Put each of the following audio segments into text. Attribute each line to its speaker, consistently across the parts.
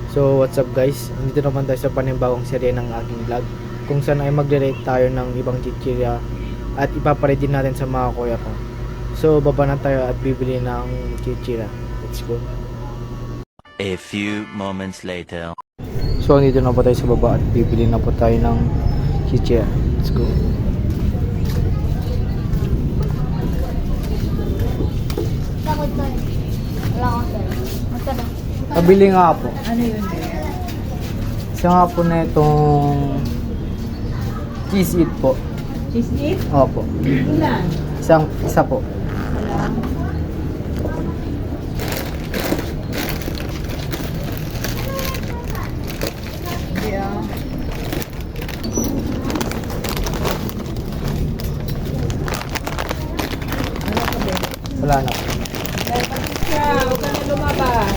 Speaker 1: So what's up guys, dito naman tayo sa panibagong serye ng aking vlog kung saan ay magre-rate tayo ng ibang chichirya at ipaparate din natin sa mga kuya ko. So baba na tayo at bibili ng chichirya. Let's go.
Speaker 2: A few moments later.
Speaker 1: So dito na po tayo sa baba at bibili na po tayo ng chichirya. Let's go.
Speaker 3: Takot na yun. Wala ko sir. Magkano?
Speaker 1: Pabili nga po.
Speaker 3: Ano yun?
Speaker 1: Isa nga po na itong cheese eat po.
Speaker 3: Cheese dip?
Speaker 1: Opo.
Speaker 3: Ilan?
Speaker 1: Isa po.
Speaker 3: Wala. Hindi ah. Ano ka ba?
Speaker 1: Wala na po.
Speaker 3: Dahil pati siya, huwag ka na lumabas.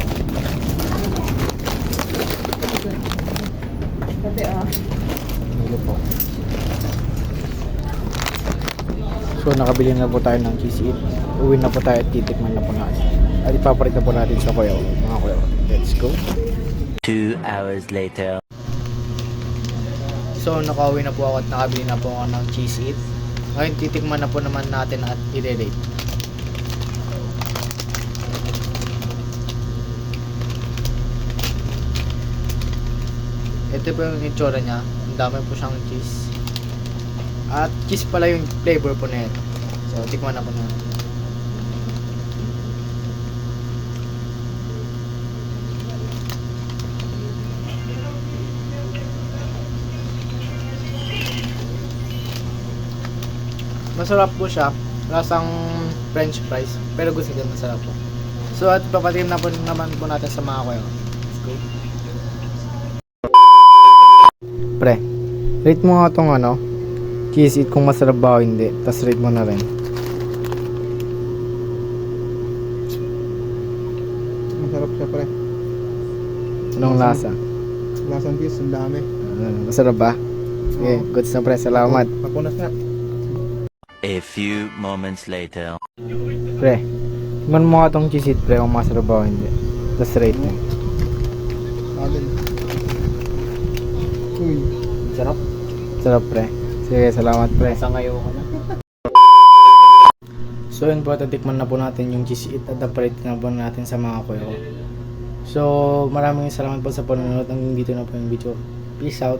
Speaker 3: Pati ah.
Speaker 1: Dito po. So nakabili na po tayo ng cheese eat. Uwi na po tayo at titikman na po natin. At ipapalit na po natin sa kuya ko, mga kuya ko. Let's go.
Speaker 2: 2 hours later.
Speaker 1: So nakauwi na po ako at nakabili na po ako ng cheese eat. Ngayon titikman na po naman natin at i-rate. Ito po yung itsura niya. Ang dami po siyang cheese. At cheese pala yung flavor po na ito. So tikman na po natin. Masarap po siya. Lasang french fries. Pero gusto din masarap po. So at papatim na po naman po natin sa mga kuya. Let's go. Pre, rate mo nga itong ano, cheese eat kung masarap ba o hindi. Tapos rate mo na rin.
Speaker 4: Masarap siya pre.
Speaker 1: Anong lasa?
Speaker 4: Lasang cheese, ang dami.
Speaker 1: Masarap ba? Okay, goods na pre. Salamat.
Speaker 4: Papunas na.
Speaker 2: A few moments later.
Speaker 1: Pre, tingnan mo nga itong cheese eat pre kung masarap ba o hindi. Tapos rate mo.
Speaker 4: Agad. Uy.
Speaker 1: Sarap? Sarap pre. Sige, salamat pre. Sangayo ko na. So yun po, tatikman na po natin yung cheese eat at napalit na po natin sa mga kuya ko. So maraming salamat po sa panonood. Hanggang dito na po yung video. Peace out.